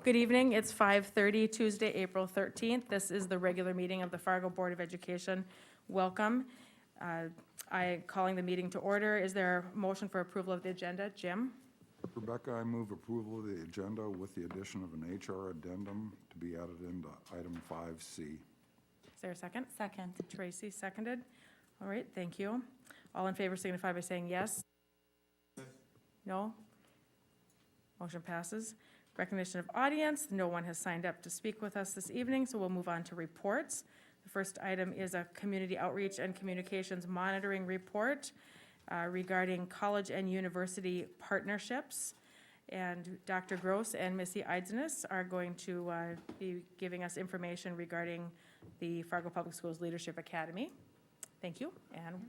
Good evening. It's 5:30, Tuesday, April 13th. This is the regular meeting of the Fargo Board of Education. Welcome. I calling the meeting to order. Is there a motion for approval of the agenda? Jim? Rebecca, I move approval of the agenda with the addition of an HR addendum to be added into item 5C. Is there a second? Second. Tracy, seconded. All right, thank you. All in favor signify by saying yes. No? Motion passes. Recognition of audience. No one has signed up to speak with us this evening, so we'll move on to reports. The first item is a community outreach and communications monitoring report regarding college and university partnerships. And Dr. Gross and Missy Eidsness are going to be giving us information regarding the Fargo Public Schools Leadership Academy. Thank you, and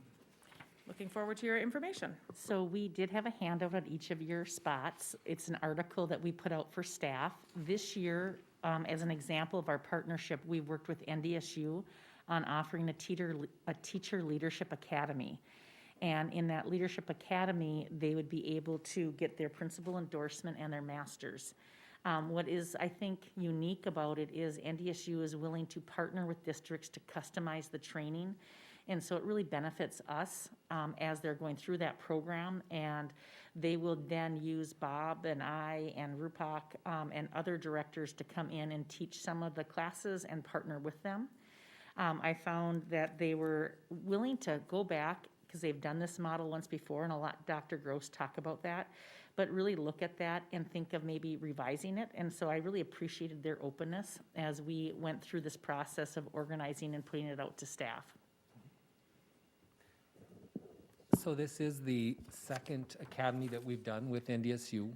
looking forward to your information. So we did have a handout on each of your spots. It's an article that we put out for staff. This year, as an example of our partnership, we worked with NDSU on offering a teacher leadership academy. And in that leadership academy, they would be able to get their principal endorsement and their master's. What is, I think, unique about it is NDSU is willing to partner with districts to customize the training. And so it really benefits us as they're going through that program. And they will then use Bob and I and Rupak and other directors to come in and teach some of the classes and partner with them. I found that they were willing to go back because they've done this model once before, and I'll let Dr. Gross talk about that, but really look at that and think of maybe revising it. And so I really appreciated their openness as we went through this process of organizing and putting it out to staff. So this is the second academy that we've done with NDSU.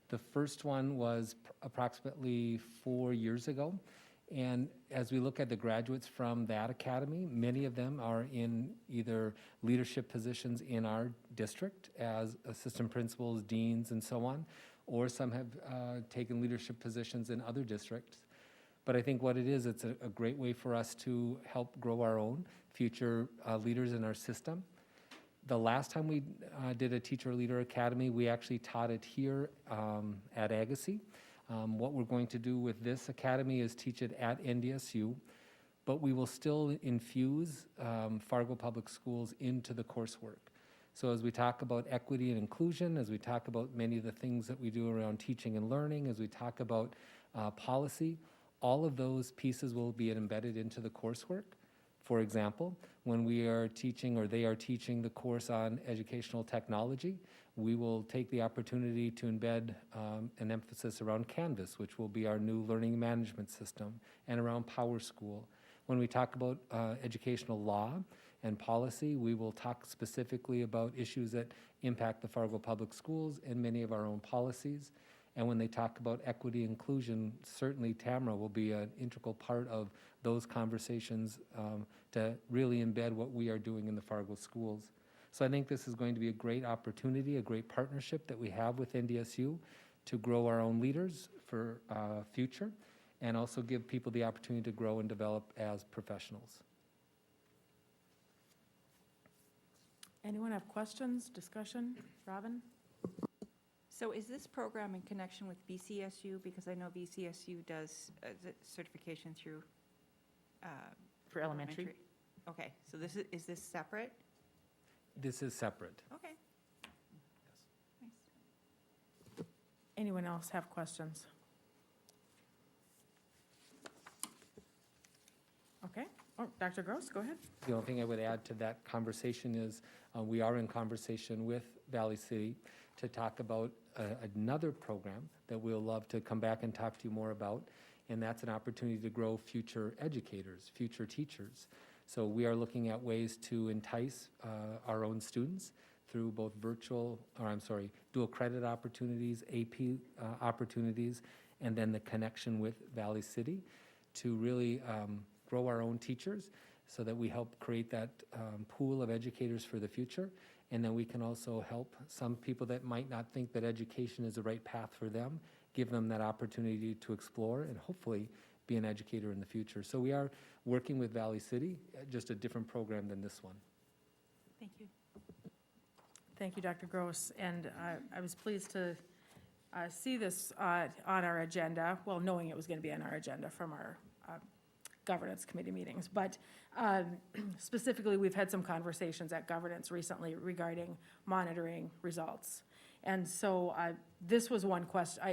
The first one was approximately 4 years ago. And as we look at the graduates from that academy, many of them are in either leadership positions in our district as assistant principals, deans, and so on, or some have taken leadership positions in other districts. But I think what it is, it's a great way for us to help grow our own future leaders in our system. The last time we did a Teacher Leader Academy, we actually taught it here at Agassiz. What we're going to do with this academy is teach it at NDSU, but we will still infuse Fargo Public Schools into the coursework. So as we talk about equity and inclusion, as we talk about many of the things that we do around teaching and learning, as we talk about policy, all of those pieces will be embedded into the coursework. For example, when we are teaching or they are teaching the course on educational technology, we will take the opportunity to embed an emphasis around Canvas, which will be our new learning management system, and around PowerSchool. When we talk about educational law and policy, we will talk specifically about issues that impact the Fargo Public Schools and many of our own policies. And when they talk about equity and inclusion, certainly Tamara will be an integral part of those conversations to really embed what we are doing in the Fargo schools. So I think this is going to be a great opportunity, a great partnership that we have with NDSU to grow our own leaders for future, and also give people the opportunity to grow and develop as professionals. Anyone have questions, discussion? Robin? So is this program in connection with BCSU? Because I know BCSU does certification through For elementary. Okay, so is this separate? This is separate. Okay. Yes. Nice. Anyone else have questions? Okay. Oh, Dr. Gross, go ahead. The only thing I would add to that conversation is we are in conversation with Valley City to talk about another program that we'll love to come back and talk to you more about, and that's an opportunity to grow future educators, future teachers. So we are looking at ways to entice our own students through both dual credit opportunities, AP opportunities, and then the connection with Valley City to really grow our own teachers so that we help create that pool of educators for the future. And then we can also help some people that might not think that education is the right path for them, give them that opportunity to explore and hopefully be an educator in the future. So we are working with Valley City, just a different program than this one. Thank you. Thank you, Dr. Gross. And I was pleased to see this on our agenda, well, knowing it was going to be on our agenda from our governance committee meetings. But specifically, we've had some conversations at governance recently regarding monitoring results. And so this was one question,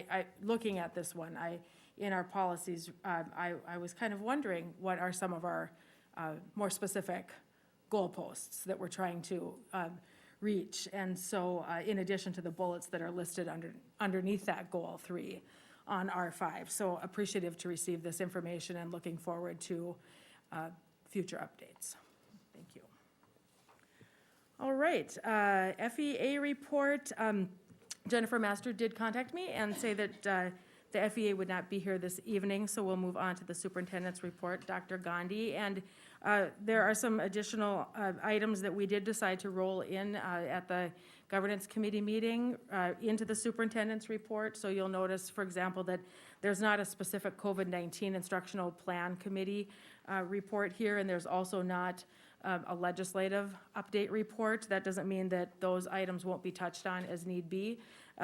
looking at this one, in our policies, I was kind of wondering what are some of our more specific goalposts that we're trying to reach. And so in addition to the bullets that are listed underneath that goal 3 on R5. So appreciative to receive this information and looking forward to future updates. Thank you. All right, FEA report. Jennifer Master did contact me and say that the FEA would not be here this evening, so we'll move on to the superintendent's report, Dr. Gandhi. And there are some additional items that we did decide to roll in at the governance committee meeting into the superintendent's report. So you'll notice, for example, that there's not a specific COVID-19 instructional plan committee report here, and there's also not a legislative update report. That doesn't mean that those items won't be touched on as need be,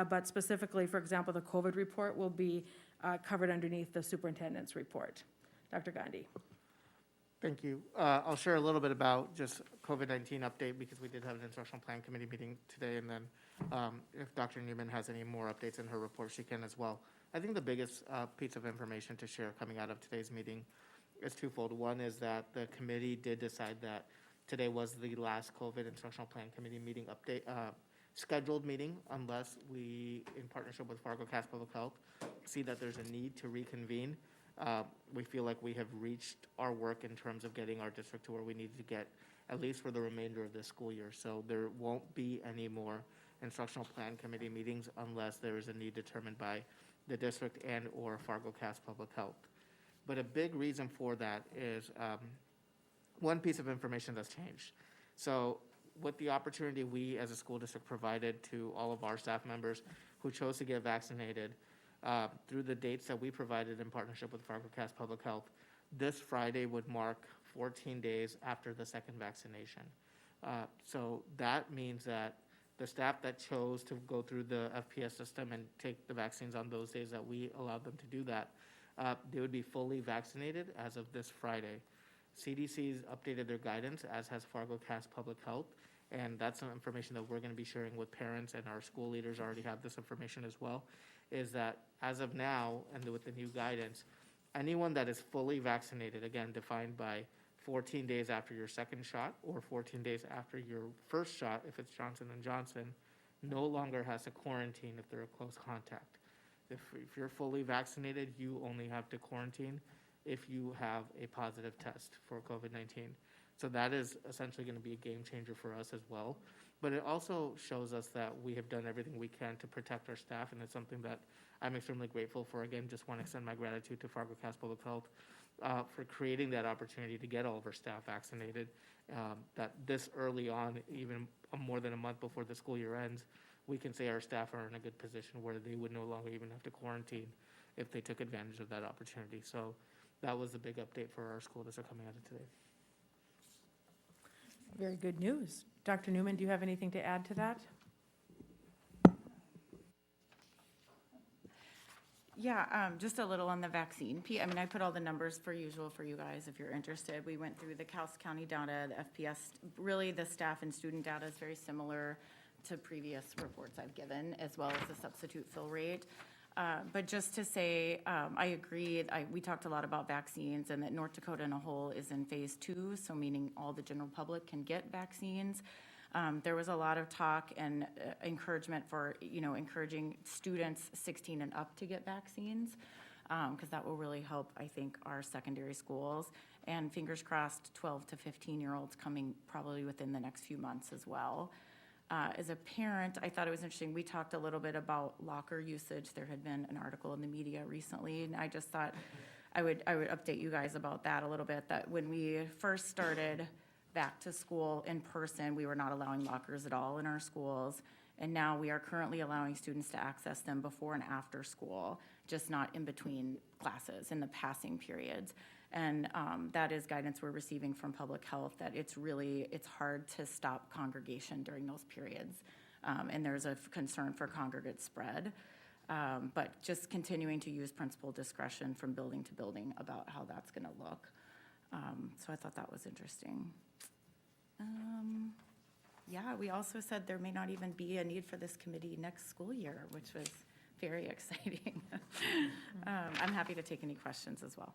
but specifically, for example, the COVID report will be covered underneath the superintendent's report. Dr. Gandhi. Thank you. I'll share a little bit about just COVID-19 update because we did have an instructional plan committee meeting today, and then if Dr. Newman has any more updates in her report, she can as well. I think the biggest piece of information to share coming out of today's meeting is twofold. One is that the committee did decide that today was the last COVID instructional plan committee meeting update, scheduled meeting, unless we, in partnership with Fargo Cass Public Health, see that there's a need to reconvene. We feel like we have reached our work in terms of getting our district to where we need to get, at least for the remainder of this school year. So there won't be any more instructional plan committee meetings unless there is a need determined by the district and or Fargo Cass Public Health. But a big reason for that is one piece of information that's changed. So with the opportunity we as a school district provided to all of our staff members who chose to get vaccinated, through the dates that we provided in partnership with Fargo Cass Public Health, this Friday would mark 14 days after the second vaccination. So that means that the staff that chose to go through the FPS system and take the vaccines on those days that we allowed them to do that, they would be fully vaccinated as of this Friday. CDC's updated their guidance, as has Fargo Cass Public Health, and that's some information that we're going to be sharing with parents, and our school leaders already have this information as well, is that as of now, and with the new guidance, anyone that is fully vaccinated, again, defined by 14 days after your second shot or 14 days after your first shot, if it's Johnson & Johnson, no longer has to quarantine if they're a close contact. If you're fully vaccinated, you only have to quarantine if you have a positive test for COVID-19. So that is essentially going to be a game changer for us as well. But it also shows us that we have done everything we can to protect our staff, and it's something that I'm extremely grateful for. Again, just want to extend my gratitude to Fargo Cass Public Health for creating that opportunity to get all of our staff vaccinated, that this early on, even more than a month before the school year ends, we can say our staff are in a good position where they would no longer even have to quarantine if they took advantage of that opportunity. So that was the big update for our school district coming out of today. Very good news. Dr. Newman, do you have anything to add to that? Yeah, just a little on the vaccine. I mean, I put all the numbers for usual for you guys if you're interested. We went through the Cass County data, the FPS. Really, the staff and student data is very similar to previous reports I've given, as well as the substitute fill rate. But just to say, I agree, we talked a lot about vaccines and that North Dakota in a whole is in phase 2, so meaning all the general public can get vaccines. There was a lot of talk and encouragement for, encouraging students 16 and up to get vaccines, because that will really help, I think, our secondary schools. And fingers crossed, 12 to 15-year-olds coming probably within the next few months as well. As a parent, I thought it was interesting. We talked a little bit about locker usage. There had been an article in the media recently, and I just thought I would update you guys about that a little bit, that when we first started back to school in person, we were not allowing lockers at all in our schools, and now we are currently allowing students to access them before and after school, just not in between classes in the passing periods. And that is guidance we're receiving from public health, that it's hard to stop congregation during those periods. And there's a concern for congregate spread. But just continuing to use principal discretion from building to building about how that's going to look. So I thought that was interesting. Yeah, we also said there may not even be a need for this committee next school year, which was very exciting. I'm happy to take any questions as well.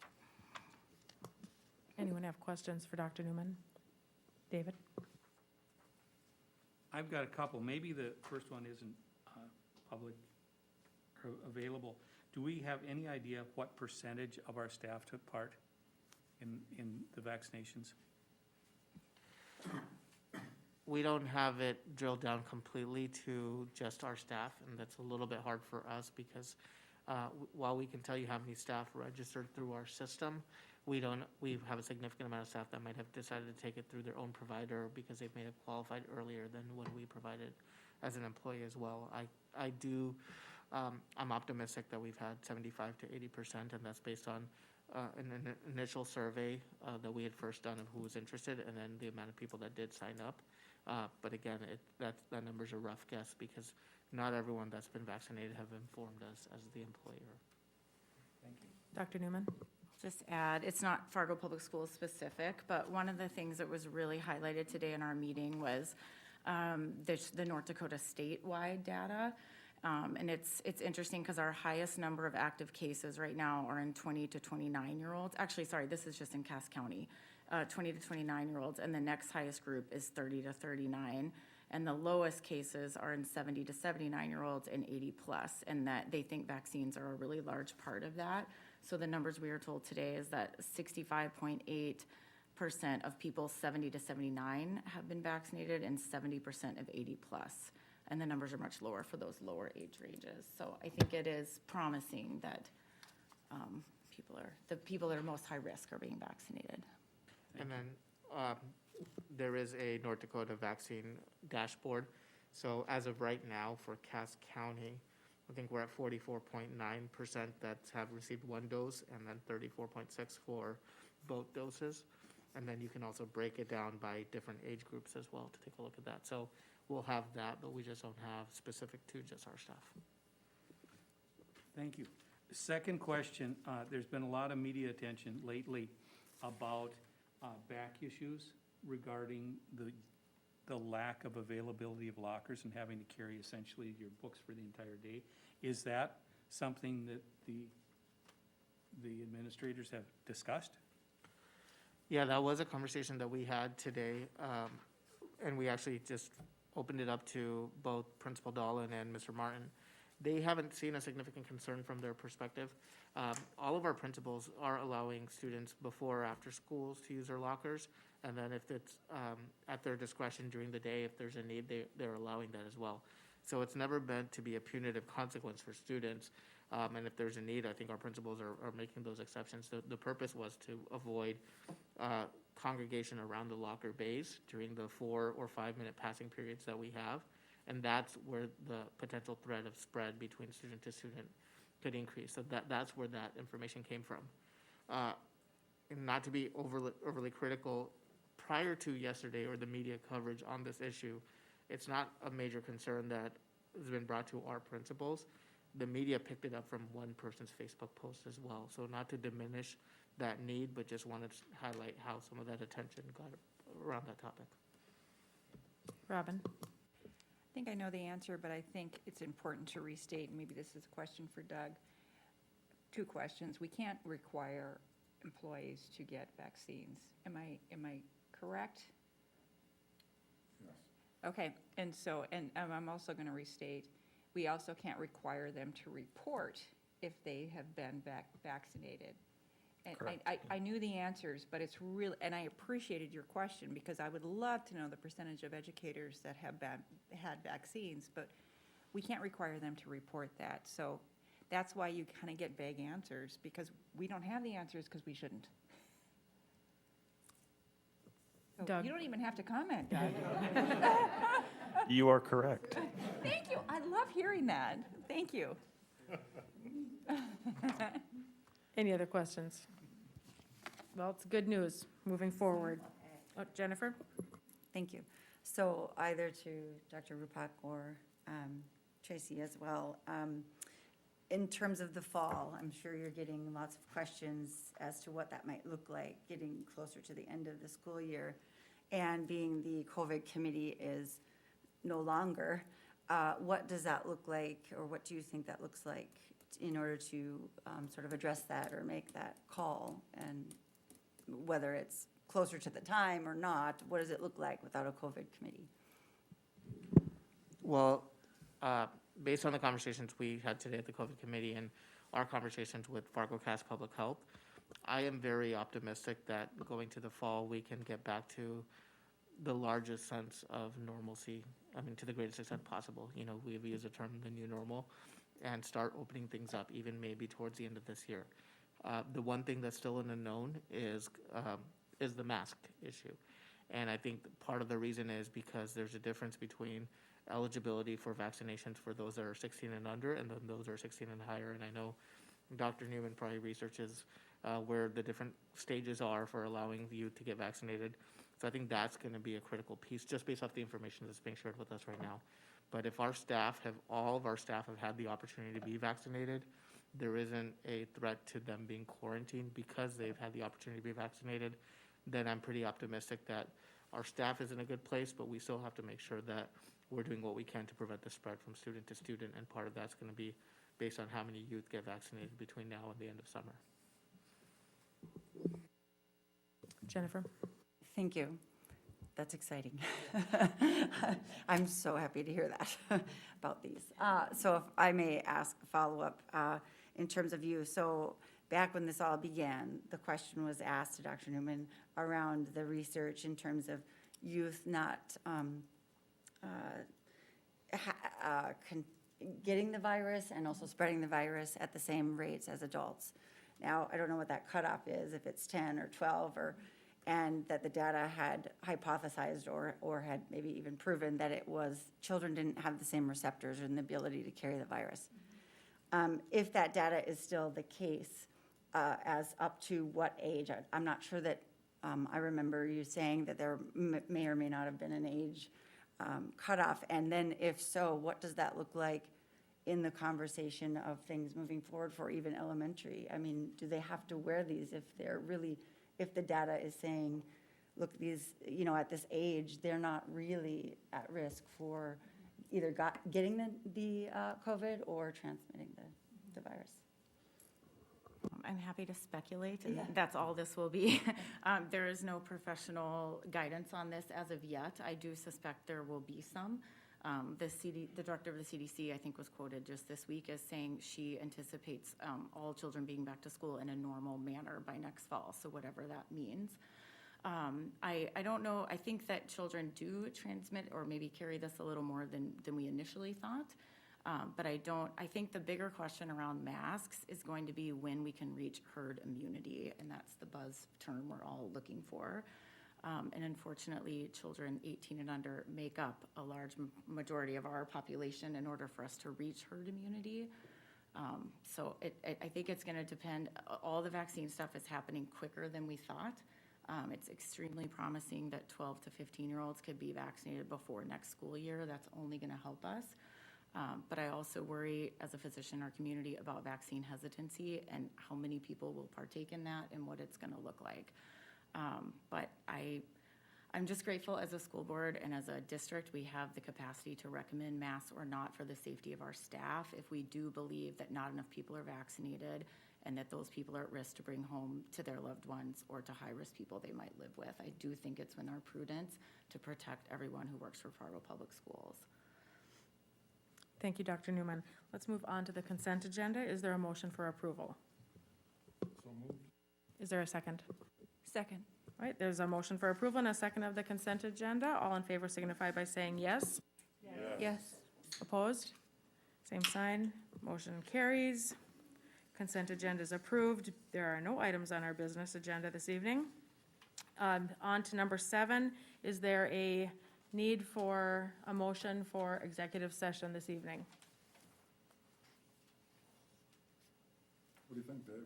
Anyone have questions for Dr. Newman? David? I've got a couple. Maybe the first one isn't public or available. Do we have any idea what percentage of our staff took part in the vaccinations? We don't have it drilled down completely to just our staff, and that's a little bit hard for us because while we can tell you how many staff registered through our system, we have a significant amount of staff that might have decided to take it through their own provider because they may have qualified earlier than when we provided as an employee as well. I'm optimistic that we've had 75 to 80%, and that's based on an initial survey that we had first done of who was interested, and then the amount of people that did sign up. But again, that number's a rough guess because not everyone that's been vaccinated have informed us as the employer. Thank you. Dr. Newman? Just add, it's not Fargo Public Schools specific, but one of the things that was really highlighted today in our meeting was the North Dakota statewide data. And it's interesting because our highest number of active cases right now are in 20 to 29-year-olds. Actually, sorry, this is just in Cass County, 20 to 29-year-olds. And the next highest group is 30 to 39. And the lowest cases are in 70 to 79-year-olds and 80 plus. And that they think vaccines are a really large part of that. So the numbers we were told today is that 65.8% of people 70 to 79 have been vaccinated and 70% of 80 plus. And the numbers are much lower for those lower age ranges. So I think it is promising that the people that are most high risk are being vaccinated. And then there is a North Dakota vaccine dashboard. So as of right now for Cass County, I think we're at 44.9% that have received one dose and then 34.6% for both doses. And then you can also break it down by different age groups as well to take a look at that. So we'll have that, but we just don't have specific to just our staff. Thank you. Second question, there's been a lot of media attention lately about back issues regarding the lack of availability of lockers and having to carry essentially your books for the entire day. Is that something that the administrators have discussed? Yeah, that was a conversation that we had today, and we actually just opened it up to both Principal Dolan and Mr. Martin. They haven't seen a significant concern from their perspective. All of our principals are allowing students before or after schools to use their lockers, and then if it's at their discretion during the day, if there's a need, they're allowing that as well. So it's never meant to be a punitive consequence for students, and if there's a need, I think our principals are making those exceptions. The purpose was to avoid congregation around the locker bays during the 4 or 5 minute passing periods that we have, and that's where the potential threat of spread between student to student could increase. So that's where that information came from. And not to be overly critical, prior to yesterday or the media coverage on this issue, it's not a major concern that has been brought to our principals. The media picked it up from one person's Facebook post as well. So not to diminish that need, but just wanted to highlight how some of that attention got around that topic. Robin? I think I know the answer, but I think it's important to restate, and maybe this is a question for Doug. 2 questions. We can't require employees to get vaccines. Am I correct? Yes. Okay, and I'm also going to restate, we also can't require them to report if they have been vaccinated. And Correct. I knew the answers, but it's really, and I appreciated your question because I would love to know the percentage of educators that have had vaccines, but we can't require them to report that. So that's why you kind of get vague answers, because we don't have the answers because we shouldn't. So Doug. you don't even have to comment, Doug. You are correct. Thank you. I love hearing that. Thank you. Any other questions? Well, it's good news moving forward. Oh, Jennifer? Thank you. So either to Dr. Rupak or Tracy as well, in terms of the fall, I'm sure you're getting lots of questions as to what that might look like, getting closer to the end of the school year. And being the COVID committee is no longer, what does that look like, or what do you think that looks like in order to sort of address that or make that call? And whether it's closer to the time or not, what does it look like without a COVID committee? Well, based on the conversations we had today at the COVID committee and our conversations with Fargo Cass Public Health, I am very optimistic that going to the fall, we can get back to the largest sense of normalcy. I mean, to the greatest extent possible. You know, we've used the term the new normal, and start opening things up even maybe towards the end of this year. The one thing that's still an unknown is the mask issue. And I think part of the reason is because there's a difference between eligibility for vaccinations for those that are 16 and under, and then those that are 16 and higher. And I know Dr. Newman probably researches where the different stages are for allowing you to get vaccinated. So I think that's going to be a critical piece, just based off the information that's being shared with us right now. But if all of our staff have had the opportunity to be vaccinated, there isn't a threat to them being quarantined because they've had the opportunity to be vaccinated, then I'm pretty optimistic that our staff is in a good place, but we still have to make sure that we're doing what we can to prevent the spread from student to student, and part of that's going to be based on how many youth get vaccinated between now and the end of summer. Jennifer? Thank you. That's exciting. I'm so happy to hear that about these. So if I may ask a follow-up in terms of you. So back when this all began, the question was asked to Dr. Newman around the research in terms of youth not getting the virus and also spreading the virus at the same rates as adults. Now, I don't know what that cutoff is, if it's 10 or 12, and that the data had hypothesized or had maybe even proven that it was children didn't have the same receptors and the ability to carry the virus. If that data is still the case, as up to what age? I'm not sure that I remember you saying that there may or may not have been an age cutoff. And then if so, what does that look like in the conversation of things moving forward for even elementary? I mean, do they have to wear these if the data is saying, look, these, at this age, they're not really at risk for either getting the COVID or transmitting the virus? I'm happy to speculate, and that's all this will be. There is no professional guidance on this as of yet. I do suspect there will be some. The director of the CDC, I think, was quoted just this week as saying she anticipates all children being back to school in a normal manner by next fall, so whatever that means. I don't know. I think that children do transmit or maybe carry this a little more than we initially thought. But I think the bigger question around masks is going to be when we can reach herd immunity, and that's the buzz term we're all looking for. And unfortunately, children 18 and under make up a large majority of our population in order for us to reach herd immunity. So I think it's going to depend. All the vaccine stuff is happening quicker than we thought. It's extremely promising that 12 to 15-year-olds could be vaccinated before next school year. That's only going to help us. But I also worry as a physician in our community about vaccine hesitancy and how many people will partake in that and what it's going to look like. But I'm just grateful as a school board and as a district, we have the capacity to recommend masks or not for the safety of our staff if we do believe that not enough people are vaccinated and that those people are at risk to bring home to their loved ones or to high-risk people they might live with. I do think it's in our prudence to protect everyone who works for Fargo Public Schools. Thank you, Dr. Newman. Let's move on to the consent agenda. Is there a motion for approval? So moved. Is there a second? Second. All right, there's a motion for approval and a second of the consent agenda. All in favor signify by saying yes. Yes. Opposed? Same sign. Motion carries. Consent agenda is approved. There are no items on our business agenda this evening. On to number 7. Is there a need for a motion for executive session this evening? What do you think, Dave?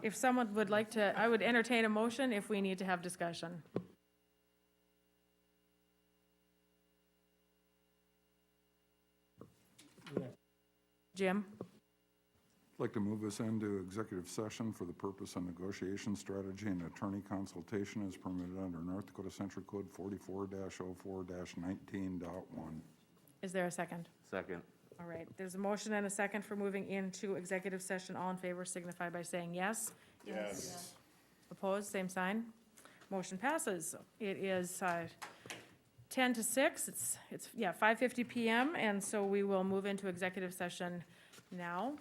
If someone would like to, I would entertain a motion if we need to have discussion. Jim? I'd like to move us into executive session for the purpose of negotiation strategy and attorney consultation as permitted under North Dakota Century Code 44-04-19.1. Is there a second? Second. All right, there's a motion and a second for moving into executive session. All in favor signify by saying yes. Yes. Opposed, same sign. Motion passes. It is 10 to 6. It's 5:50 PM, and so we will move into executive session now.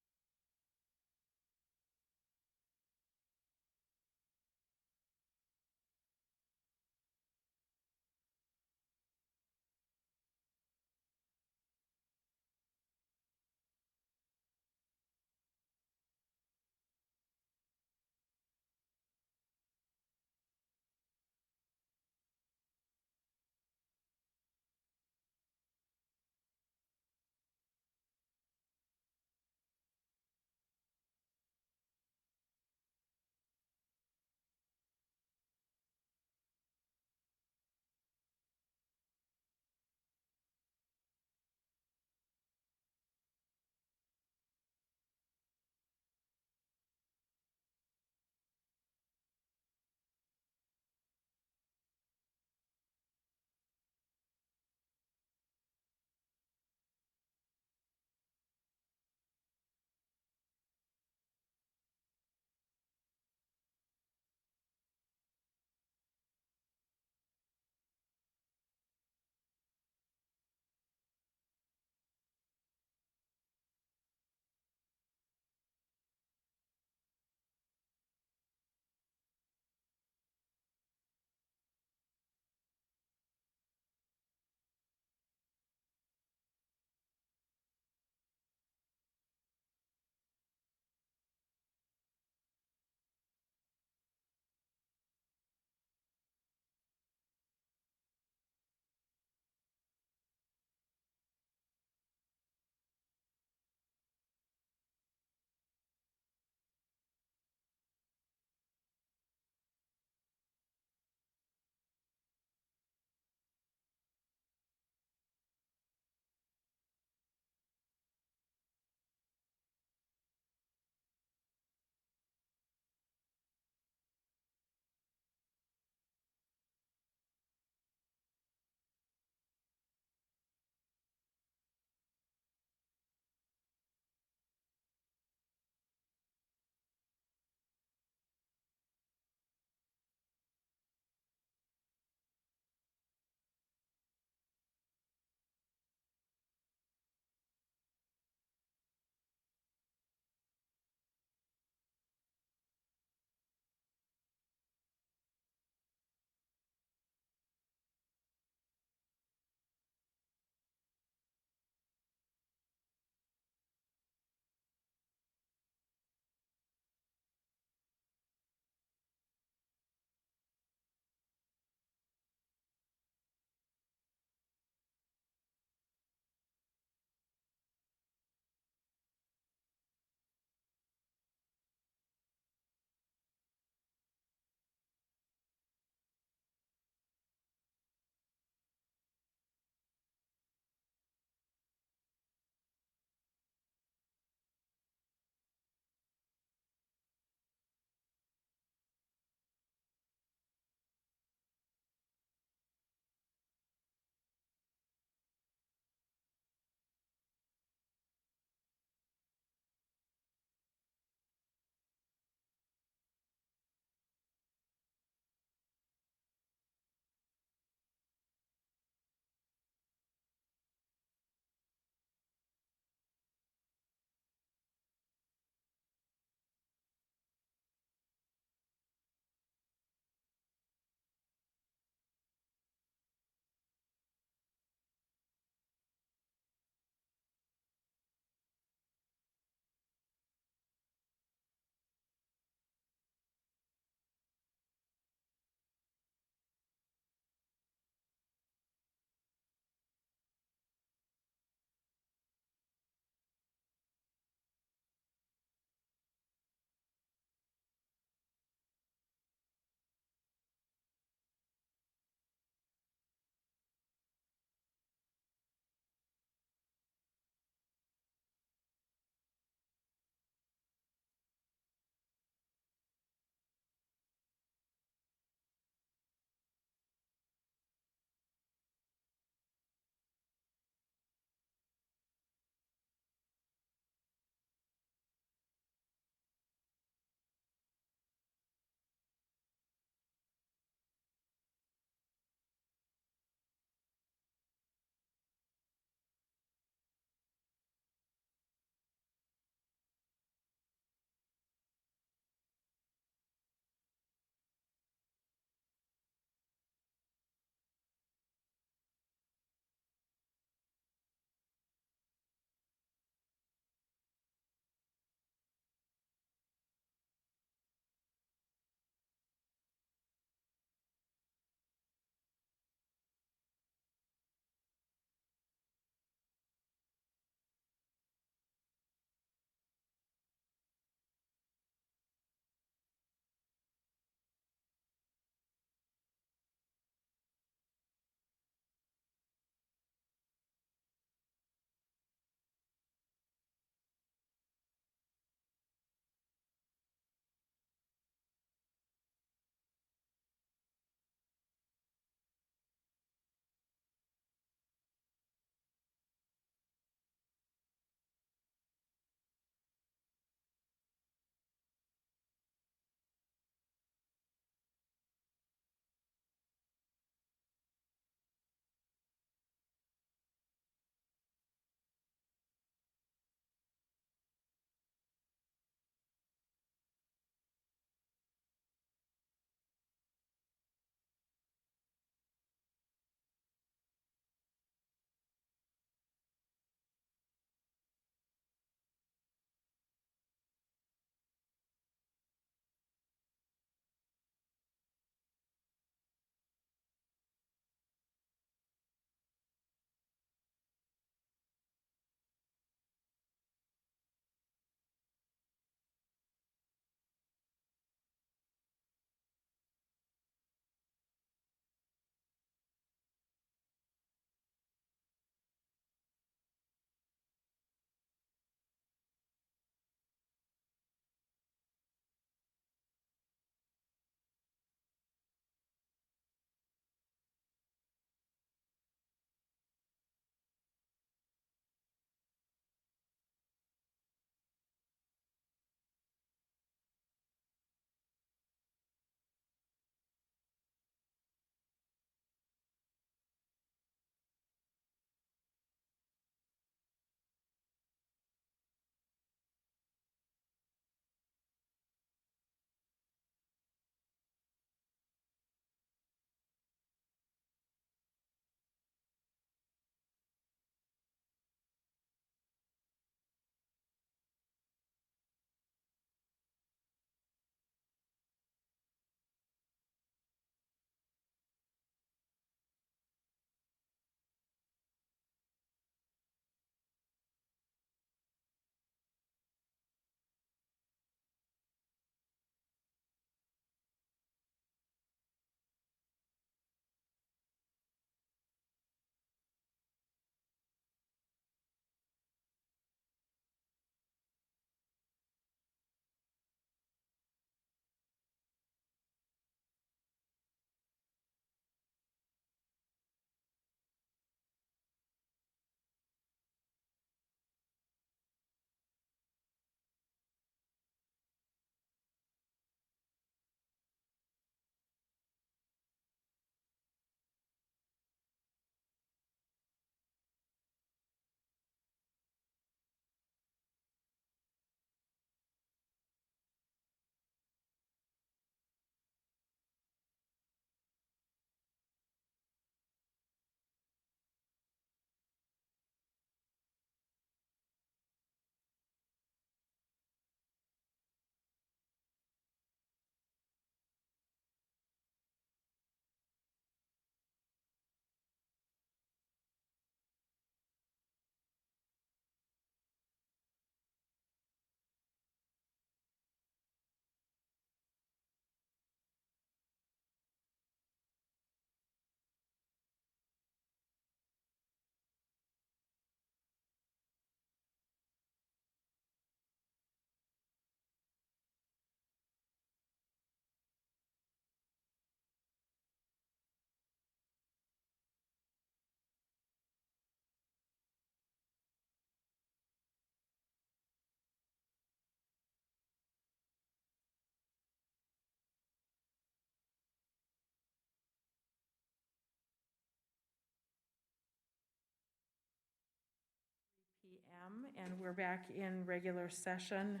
and we're back in regular session.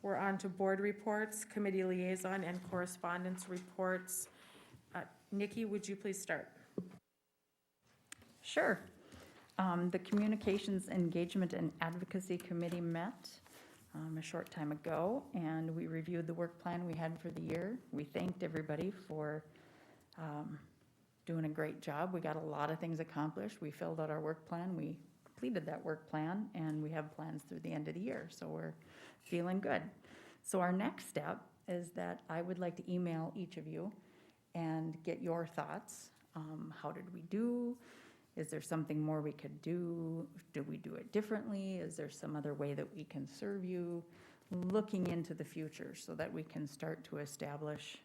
We're on to board reports, committee liaison, and correspondence reports. Nikki, would you please start? Sure. The Communications Engagement and Advocacy Committee met a short time ago, and we reviewed the work plan we had for the year. We thanked everybody for doing a great job. We got a lot of things accomplished. We filled out our work plan. We completed that work plan, and we have plans through the end of the year, so we're feeling good. So our next step is that I would like to email each of you and get your thoughts. How did we do? Is there something more we could do? Did we do it differently? Is there some other way that we can serve you? Looking into the future so that we can start to establish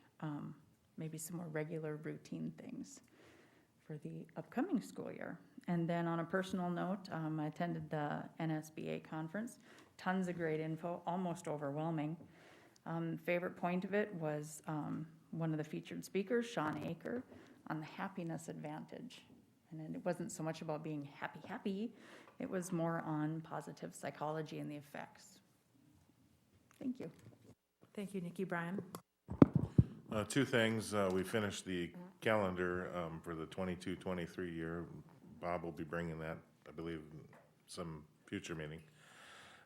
maybe some more regular routine things for the upcoming school year. And then on a personal note, I attended the NSBA conference. Tons of great info, almost overwhelming. Favorite point of it was one of the featured speakers, Sean Aker, on the happiness advantage. And it wasn't so much about being happy, it was more on positive psychology and the effects. Thank you. Thank you, Nikki. Brian? Two things. We finished the calendar for the 22-23 year. Bob will be bringing that, I believe, in some future meeting.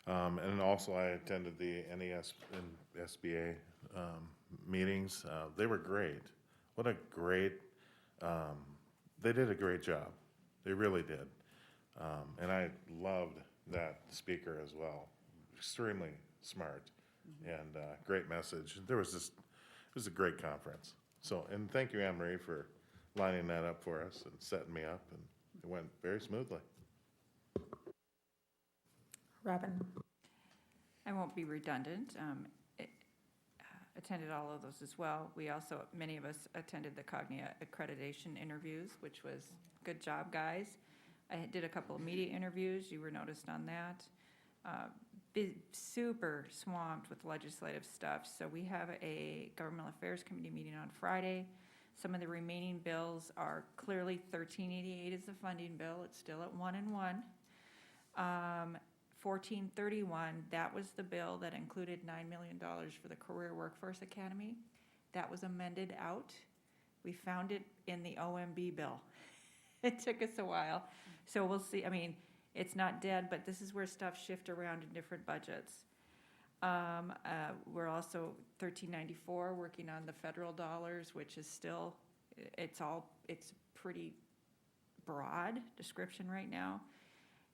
And also I attended the NES and SBA meetings. They were great. What a great, they did a great job. They really did. And I loved that speaker as well. Extremely smart and great message. It was a great conference. So, and thank you, Anne Marie, for lining that up for us and setting me up, and it went very smoothly. Robin? I won't be redundant. Attended all of those as well. We also, many of us attended the Cognia accreditation interviews, which was good job, guys. I did a couple of media interviews. You were noticed on that. Super swamped with legislative stuff. So we have a Governmental Affairs Committee meeting on Friday. Some of the remaining bills are clearly 1388 is the funding bill. It's still at 1 and 1. 1431, that was the bill that included $9 million for the Career Workforce Academy. That was amended out. We found it in the OMB bill. It took us a while. So we'll see. I mean, it's not dead, but this is where stuff shift around in different budgets. We're also 1394 working on the federal dollars, which is still, it's pretty broad description right now.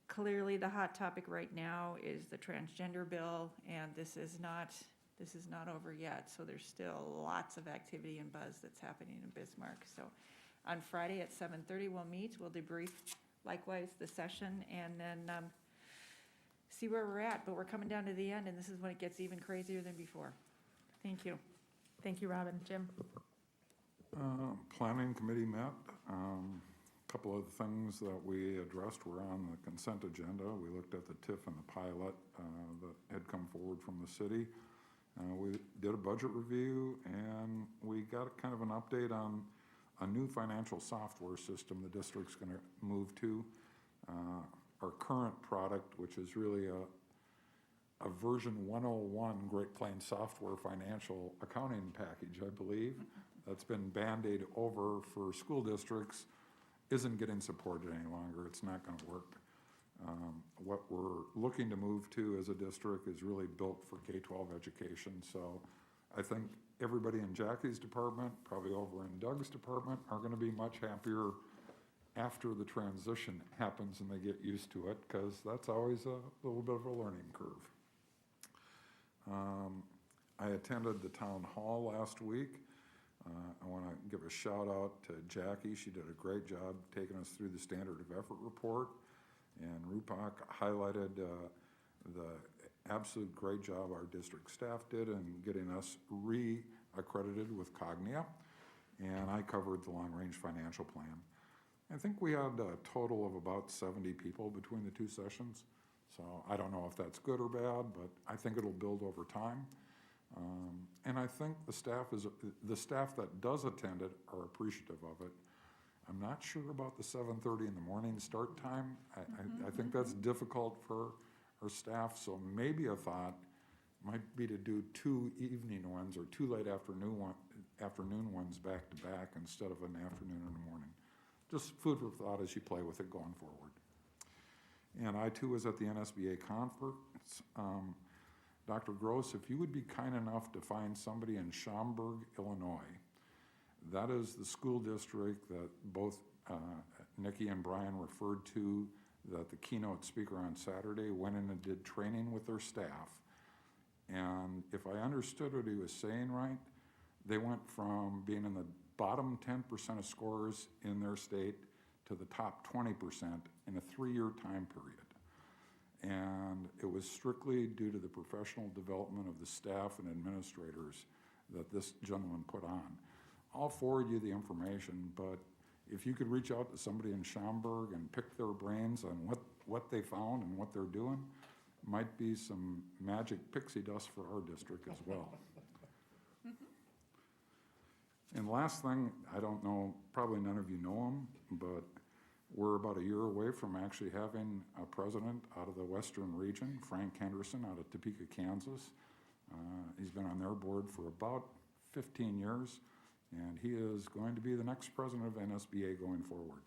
Clearly, the hot topic right now is the transgender bill, and this is not over yet. So there's still lots of activity and buzz that's happening in Bismarck. So on Friday at 7:30, we'll meet. We'll debrief likewise the session, and then see where we're at. But we're coming down to the end, and this is when it gets even crazier than before. Thank you. Thank you, Robin. Jim? Planning committee met. Couple of things that we addressed were on the consent agenda. We looked at the TIF and the pilot that had come forward from the city. We did a budget review, and we got kind of an update on a new financial software system the district's going to move to. Our current product, which is really a version 101 Great Plains software financial accounting package, I believe, that's been Band-Aid over for school districts, isn't getting supported any longer. It's not going to work. What we're looking to move to as a district is really built for K-12 education. So I think everybody in Jackie's department, probably over in Doug's department, are going to be much happier after the transition happens and they get used to it, because that's always a little bit of a learning curve. I attended the town hall last week. I want to give a shout out to Jackie. She did a great job taking us through the standard of effort report, and Rupak highlighted the absolute great job our district staff did in getting us re-accredited with Cognia, and I covered the long-range financial plan. I think we had a total of about 70 people between the two sessions, so I don't know if that's good or bad, but I think it'll build over time. And I think the staff that does attend it are appreciative of it. I'm not sure about the 7:30 in the morning start time. I think that's difficult for our staff, so maybe a thought might be to do 2 evening ones or 2 late afternoon ones back to back instead of an afternoon and a morning. Just food for thought as you play with it going forward. And I too was at the NSBA conference. Dr. Gross, if you would be kind enough to find somebody in Schaumburg, Illinois, that is the school district that both Nikki and Brian referred to, that the keynote speaker on Saturday went in and did training with their staff. And if I understood what he was saying right, they went from being in the bottom 10% of scorers in their state to the top 20% in a 3-year time period. And it was strictly due to the professional development of the staff and administrators that this gentleman put on. I'll forward you the information, but if you could reach out to somebody in Schaumburg and pick their brains on what they found and what they're doing, might be some magic pixie dust for our district as well. And last thing, I don't know, probably none of you know him, but we're about a year away from actually having a president out of the Western region, Frank Henderson, out of Topeka, Kansas. He's been on their board for about 15 years, and he is going to be the next president of NSBA going forward,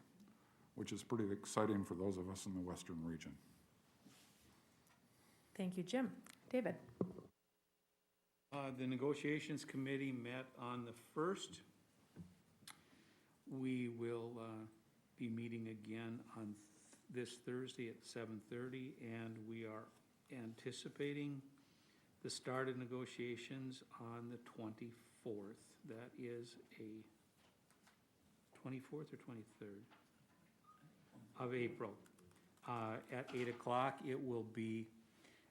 which is pretty exciting for those of us in the Western region. Thank you, Jim. David? The negotiations committee met on the 1st. We will be meeting again on this Thursday at 7:30, and we are anticipating the start of negotiations on the 24th. That is a 24th or 23rd of April. At 8 o'clock, it will be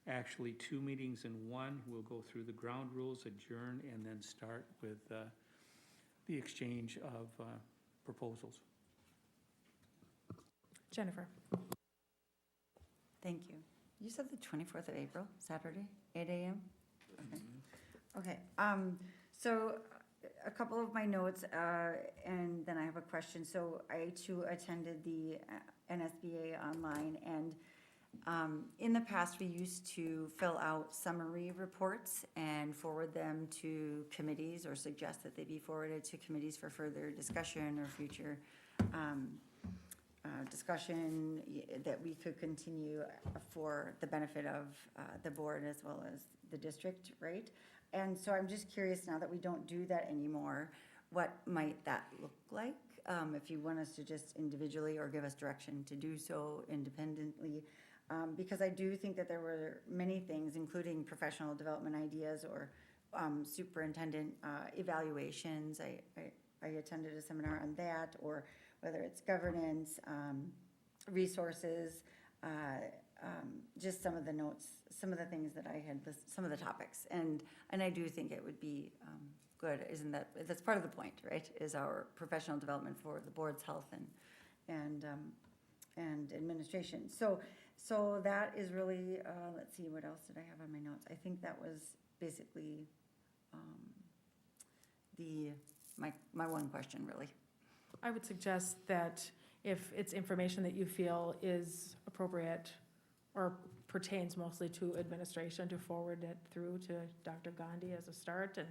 actually 2 meetings in one. We'll go through the ground rules, adjourn, and then start with the exchange of proposals. Jennifer? Thank you. You said the 24th of April, Saturday, 8 a.m.? Okay. So a couple of my notes, and then I have a question. So I too attended the NSBA online, and in the past, we used to fill out summary reports and forward them to committees, or suggest that they be forwarded to committees for further discussion or future discussion that we could continue for the benefit of the board as well as the district, right? And so I'm just curious, now that we don't do that anymore, what might that look like? If you want us to just individually or give us direction to do so independently. Because I do think that there were many things, including professional development ideas or superintendent evaluations. I attended a seminar on that, or whether it's governance, resources, just some of the notes, some of the things that I had, some of the topics. And I do think it would be good, that's part of the point, right? Is our professional development for the board's health and administration. So that is really, let's see, what else did I have on my notes? I think that was basically my one question, really. I would suggest that if it's information that you feel is appropriate or pertains mostly to administration, to forward it through to Dr. Gandhi as a start and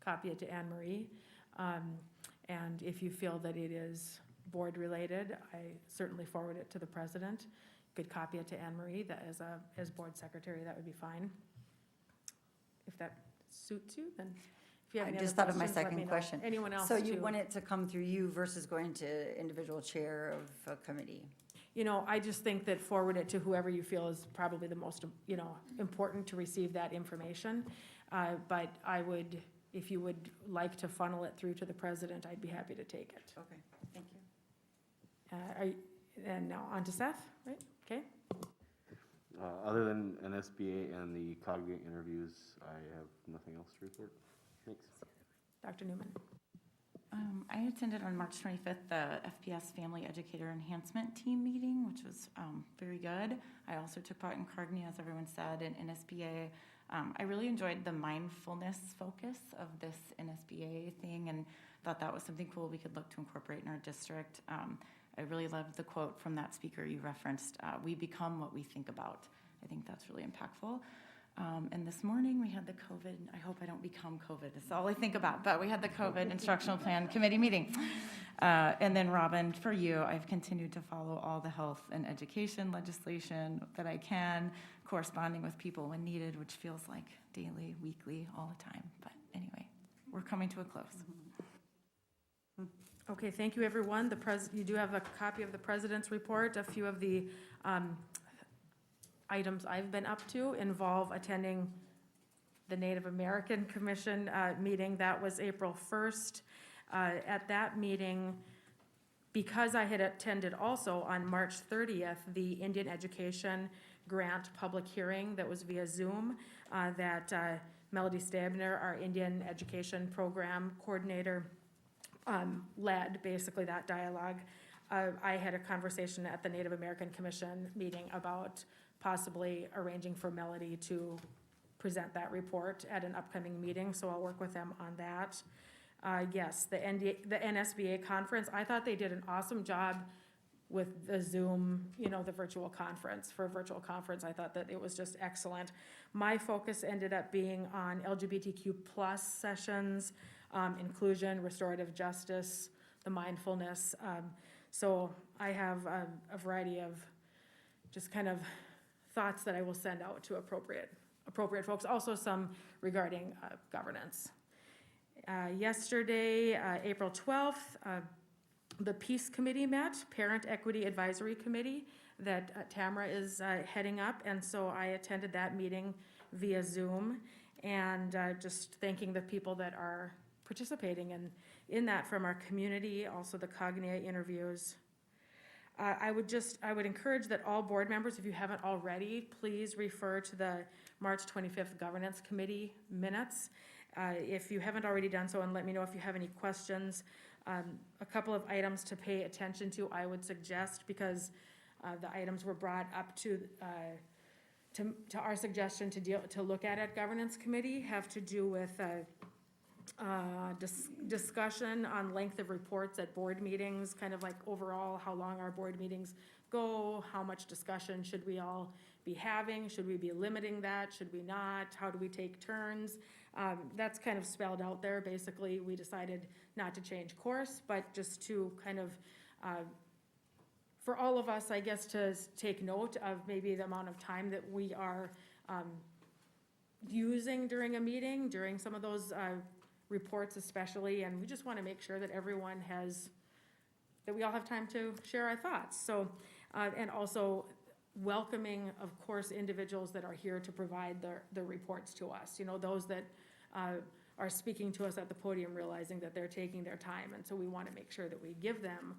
copy it to Anne Marie. And if you feel that it is board related, I certainly forward it to the president. Could copy it to Anne Marie that as board secretary, that would be fine. If that suits you, then if you have I any just other thought of my questions, let me second know. question. Anyone else So you too? want it to come through you versus going to individual chair of a committee? You know, I just think that forward it to whoever you feel is probably the most, important to receive that information. But I would, if you would like to funnel it through to the president, I'd be happy to take it. Okay, thank you. And now on to Seth, right? Okay. Other than NSBA and the Cognitive interviews, I have nothing else to report. Thanks. Dr. Newman. I attended on March 25th the FPS Family Educator Enhancement Team meeting, which was very good. I also took part in CARGNY, as everyone said, and NSBA. I really enjoyed the mindfulness focus of this NSBA thing, and thought that was something cool we could look to incorporate in our district. I really loved the quote from that speaker you referenced, we become what we think about. I think that's really impactful. And this morning, we had the COVID, I hope I don't become COVID, that's all I think about, but we had the COVID instructional plan committee meeting. And then Robin, for you, I've continued to follow all the health and education legislation that I can, corresponding with people when needed, which feels like daily, weekly, all the time. But anyway, we're coming to a close. Okay, thank you, everyone. You do have a copy of the president's report. A few of the items I've been up to involve attending the Native American Commission meeting. That was April 1st. At that meeting, because I had attended also on March 30th, the Indian Education Grant public hearing that was via Zoom, that Melody Stabner, our Indian Education Program Coordinator, led basically that dialogue. I had a conversation at the Native American Commission meeting about possibly arranging for Melody to present that report at an upcoming meeting, so I'll work with them on that. Yes, the NSBA conference, I thought they did an awesome job with the Zoom, the virtual conference. For a virtual conference, I thought that it was just excellent. My focus ended up being on LGBTQ+ sessions, inclusion, restorative justice, the mindfulness. So I have a variety of just kind of thoughts that I will send out to appropriate folks. Also some regarding governance. Yesterday, April 12th, the Peace Committee met, Parent Equity Advisory Committee, that Tamara is heading up, and so I attended that meeting via Zoom, and just thanking the people that are participating in that from our community, also the Cognia interviews. I would encourage that all board members, if you haven't already, please refer to the March 25th Governance Committee minutes. If you haven't already done so, and let me know if you have any questions. A couple of items to pay attention to, I would suggest, because the items were brought up to our suggestion to look at Governance Committee, have to do with discussion on length of reports at board meetings, kind of like overall how long our board meetings go, how much discussion should we all be having, should we be limiting that, should we not, how do we take turns? That's kind of spelled out there. Basically, we decided not to change course, but just to kind of, for all of us, I guess, to take note of maybe the amount of time that we are using during a meeting, during some of those reports especially, and we just want to make sure that everyone that we all have time to share our thoughts. So, and also welcoming, of course, individuals that are here to provide the reports to us, those that are speaking to us at the podium, realizing that they're taking their time, and so we want to make sure that we give them,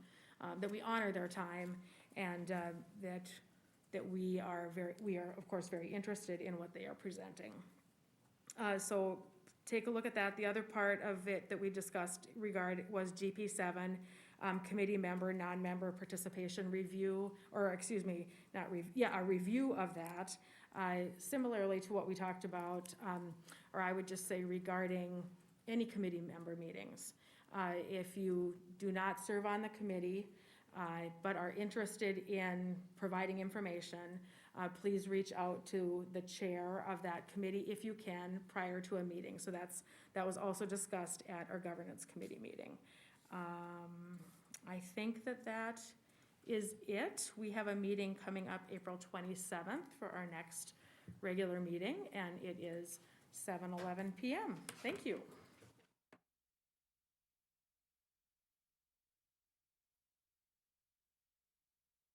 that we honor their time, and that we are of course very interested in what they are presenting. So take a look at that. The other part of it that we discussed was GP7, committee member, non-member participation review, or excuse me, a review of that. Similarly to what we talked about, or I would just say regarding any committee member meetings. If you do not serve on the committee, but are interested in providing information, please reach out to the chair of that committee if you can prior to a meeting. So that was also discussed at our governance committee meeting. I think that is it. We have a meeting coming up April 27th for our next regular meeting, and it is 7:11 p.m. Thank you.